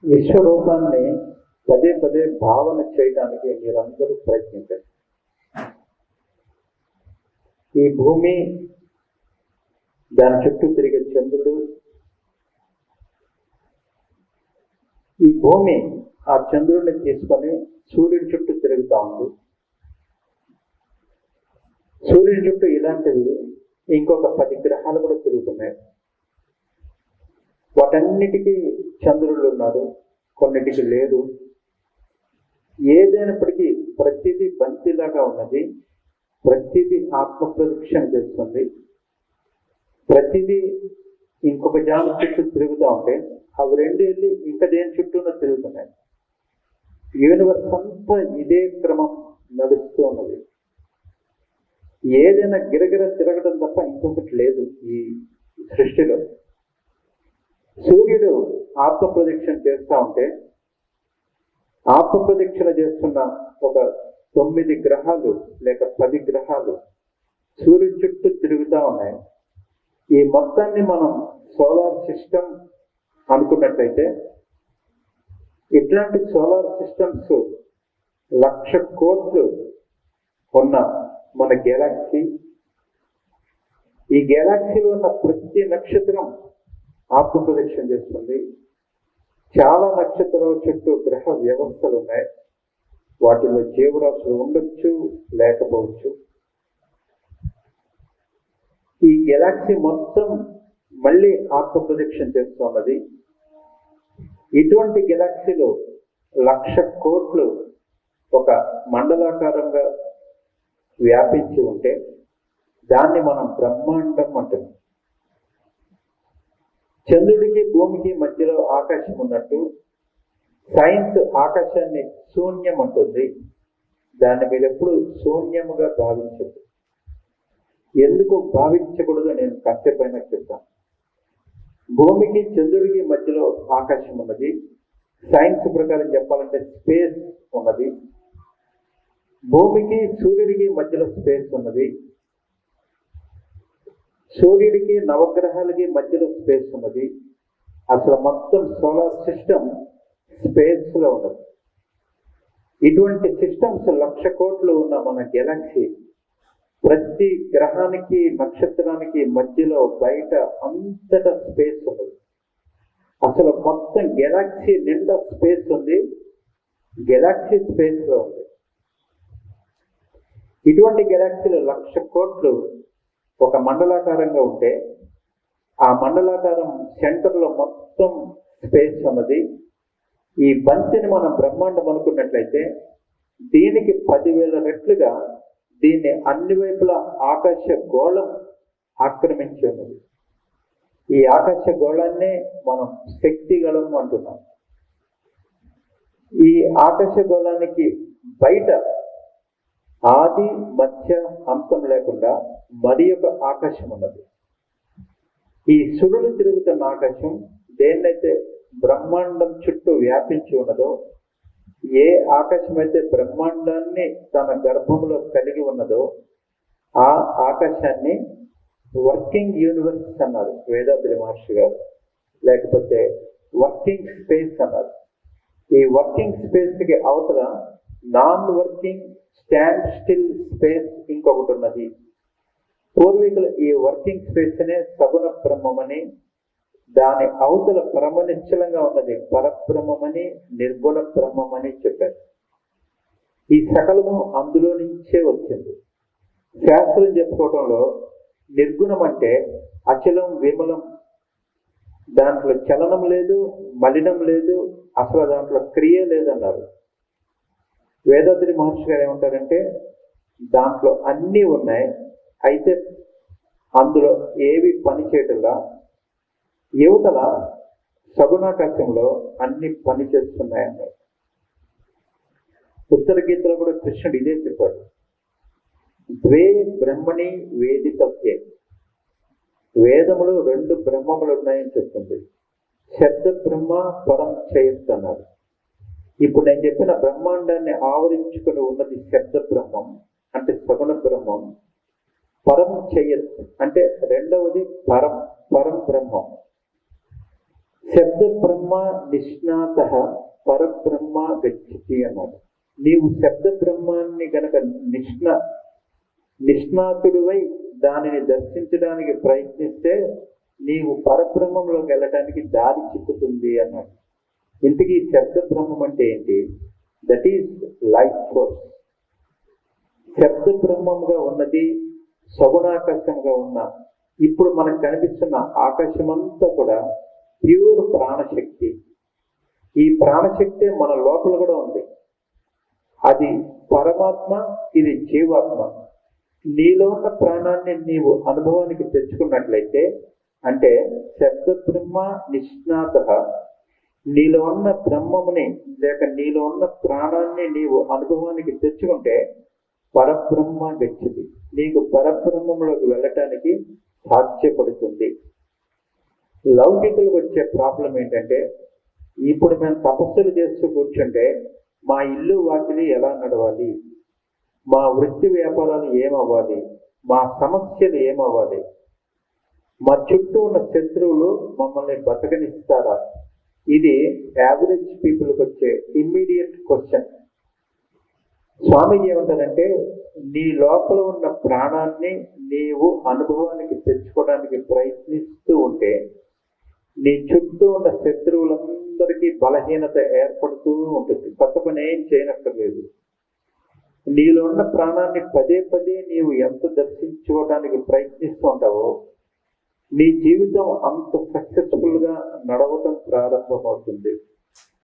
విశ్వరూపాన్ని పదే పదే భావన చేయడానికి మీరందరూ ప్రయత్నించండి. ఈ భూమి, దాని చుట్టూ తిరిగే చంద్రుడు, ఈ భూమి ఆ చంద్రుడిని తీసుకొని సూర్యుడి చుట్టూ తిరుగుతూ ఉంది. సూర్యుడి చుట్టూ ఇలాంటివి ఇంకొక 10 గ్రహాలు కూడా తిరుగుతున్నాయి. వాటన్నిటికీ చంద్రుళ్ళు ఉన్నారు, కొన్నిటికి లేదు. ఏదైనప్పటికీ ప్రతిదీ బంతిలాగా ఉన్నది, ప్రతిదీ ఆత్మ ప్రదక్షిణ చేస్తుంది. ప్రతిదీ ఇంకొక జాతి చుట్టూ తిరుగుతూ ఉంటే అవి రెండు వెళ్ళి ఇంకా దేని చుట్టూనో తిరుగుతున్నాయి. యూనివర్స్ అంతా ఇదే క్రమం నడుస్తూ ఉన్నది. ఏదైనా గిరగిర తిరగడం తప్ప ఇంకొకటి లేదు ఈ సృష్టిలో. సూర్యుడు ఆత్మ ప్రదక్షిణ చేస్తూ ఉంటే ఆత్మ ప్రదక్షిణ చేస్తున్న ఒక 9 గ్రహాలు లేక 10 గ్రహాలు సూర్యుడి చుట్టూ తిరుగుతూ ఉన్నాయి. ఈ మొత్తాన్ని మనం సోలార్ సిస్టమ్ అనుకున్నట్లయితే ఇట్లాంటి సోలార్ సిస్టమ్స్ 1,00,000 కోట్లు ఉన్న మన గెలాక్సీ, ఈ గెలాక్సీలో ఉన్న ప్రతి నక్షత్రం ఆత్మ ప్రదక్షిణ చేస్తుంది. చాలా నక్షత్రాల చుట్టూ గ్రహ వ్యవస్థలు ఉన్నాయి. వాటిలో జీవరాశులు ఉండొచ్చు, లేకపోవచ్చు. ఈ గెలాక్సీ మొత్తం మళ్ళీ ఆత్మ ప్రదక్షిణ చేస్తున్నది. ఇటువంటి గెలాక్సీలో 1,00,000 కోట్లు ఒక మండలాకారంగా వ్యాపించి ఉంటే దాన్ని మనం బ్రహ్మాండం అంటున్నాం. చంద్రుడికి భూమికి మధ్యలో ఆకాశం ఉన్నట్టు సైన్స్ ఆకాశాన్ని శూన్యం అంటుంది. దాన్ని మీరు ఎప్పుడు శూన్యముగా భావించదు. ఎందుకు భావించకూడదో నేను కాసేపైన చెప్తాను. భూమికి చంద్రుడికి మధ్యలో ఆకాశం ఉన్నది. సైన్స్ ప్రకారం చెప్పాలంటే స్పేస్ ఉన్నది. భూమికి సూర్యుడికి మధ్యలో స్పేస్ ఉన్నది. సూర్యుడికి నవగ్రహాలకి మధ్యలో స్పేస్ ఉన్నది. అసలు మొత్తం సోలార్ సిస్టమ్ స్పేస్ లో ఉన్నది. ఇటువంటి సిస్టమ్స్ 1,00,000 కోట్లు ఉన్న మన గెలాక్సీ ప్రతి గ్రహానికి నక్షత్రానికి మధ్యలో బయట అంతటా స్పేస్ ఉన్నది. అసలు మొత్తం గెలాక్సీ నిండా స్పేస్ ఉంది. గెలాక్సీ స్పేస్ లో ఉంది. ఇటువంటి గెలాక్సీలో 1,00,000 కోట్లు ఒక మండలాకారంగా ఉంటే ఆ మండలాకారం సెంటర్లో మొత్తం స్పేస్ ఉన్నది. ఈ బంతిని మనం బ్రహ్మాండం అనుకున్నట్లయితే దీనికి 10,000 రెట్లుగా దీన్ని అన్ని వైపులా ఆకాశ గోళం ఆక్రమించి ఉన్నది. ఈ ఆకాశ గోళాన్నే మనం శక్తి గళం అంటున్నాం. ఈ ఆకాశ గోళానికి బయట ఆది మధ్య అంతం లేకుండా మరి ఒక ఆకాశం ఉన్నది. ఈ సుడులు తిరుగుతున్న ఆకాశం దేన్నైతే బ్రహ్మాండం చుట్టూ వ్యాపించి ఉన్నదో, ఏ ఆకాశం అయితే బ్రహ్మాండాన్ని తన గర్భంలో కలిగి ఉన్నదో ఆ ఆకాశాన్ని వర్కింగ్ యూనివర్స్ అన్నారు వేదాద్రి మహర్షి గారు, లేకపోతే వర్కింగ్ స్పేస్ అన్నారు. ఈ వర్కింగ్ స్పేస్ కి అవతల non working stand still space ఇంకొకటి ఉన్నది. పూర్వీకులు ఈ వర్కింగ్ స్పేస్ నే సగుణ బ్రహ్మమని, దాని అవతల పరమనిశ్చలంగా ఉన్నది పరబ్రహ్మమని, నిర్గుణ బ్రహ్మమని చెప్పారు. ఈ సకలము అందులో నుంచే వచ్చింది. శాస్త్రం చెప్పుకోవడంలో నిర్గుణం అంటే అచలం విమలం, దాంట్లో చలనం లేదు, మలినం లేదు, అసలు దాంట్లో క్రియ లేదన్నారు. వేదాద్రి మహర్షి గారు ఏమంటారంటే దాంట్లో అన్నీ ఉన్నాయి, అయితే అందులో ఏవి పనిచేయటంలా, యువతల సగుణాకాశంలో అన్ని పనిచేస్తున్నాయన్నారు. ఉత్తర గీతలో కూడా కృష్ణుడు ఇదే చెప్పాడు. ద్వే బ్రహ్మణి వేదితవ్యే, వేదములు 2 బ్రహ్మములు ఉన్నాయని చెప్తుంది. శబ్ద బ్రహ్మ, పరం చేయత్ అన్నారు. ఇప్పుడు నేను చెప్పిన బ్రహ్మాండాన్ని ఆవరించుకుని ఉన్నది శబ్ద బ్రహ్మం అంటే సగుణ బ్రహ్మం. పరం చేయత్ అంటే రెండవది పరం బ్రహ్మం. శబ్ద బ్రహ్మ నిష్ణాత పరబ్రహ్మ గచ్చతి అన్నాడు. నీవు శబ్ద బ్రహ్మాన్ని గనక నిష్ణాతుడివై దానిని దర్శించడానికి ప్రయత్నిస్తే నీవు పరబ్రహ్మంలోకి వెళ్ళటానికి దారి చిక్కుతుంది అన్నాడు. ఇంతకీ శబ్ద బ్రహ్మం అంటే ఏంటి? That is life force. శబ్ద బ్రహ్మంగా ఉన్నది సగుణాకాశంగా ఉన్న ఇప్పుడు మనకు కనిపిస్తున్న ఆకాశమంతా కూడా ప్యూర్ ప్రాణశక్తి. ఈ ప్రాణశక్తి మన లోపల కూడా ఉంది. అది పరమాత్మ, ఇది జీవాత్మ. నీలో ఉన్న ప్రాణాన్ని నీవు అనుభవానికి తెచ్చుకున్నట్లయితే, అంటే శబ్ద బ్రహ్మ నిష్ణాత, నీలో ఉన్న బ్రహ్మముని లేక నీలో ఉన్న ప్రాణాన్ని నీవు అనుభవానికి తెచ్చుకుంటే పరబ్రహ్మ గచ్చతి, నీకు పరబ్రహ్మంలోకి వెళ్ళటానికి సాధ్యపడుతుంది. లౌకికులకు వచ్చే ప్రాబ్లం ఏంటంటే, ఇప్పుడు మేము తపస్సులు చేస్తూ కూర్చుంటే మా ఇల్లు వాకిలి ఎలా నడవాలి, మా వృత్తి వ్యాపారాలు ఏమవ్వాలి, మా సమస్యలు ఏమవ్వాలి, మా చుట్టూ ఉన్న శత్రువులు మమ్మల్ని బతకనిస్తారా? ఇది యావరేజ్ పీపుల్కి వచ్చే ఇమ్మీడియట్ క్వశ్చన్. స్వామీజీ ఏమంటారంటే, నీ లోపల ఉన్న ప్రాణాన్ని నీవు అనుభవానికి తెచ్చుకోవడానికి ప్రయత్నిస్తూ ఉంటే నీ చుట్టూ ఉన్న శత్రువులందరికీ బలహీనత ఏర్పడుతూ ఉంటుంది. కొత్త పని ఏం చేయనక్కర్లేదు. నీలో ఉన్న ప్రాణాన్ని పదే పదే నీవు ఎంత దర్శించుకోవడానికి ప్రయత్నిస్తూ ఉంటావో నీ జీవితం అంత సక్సెస్ఫుల్ గా నడవటం ప్రారంభమవుతుంది.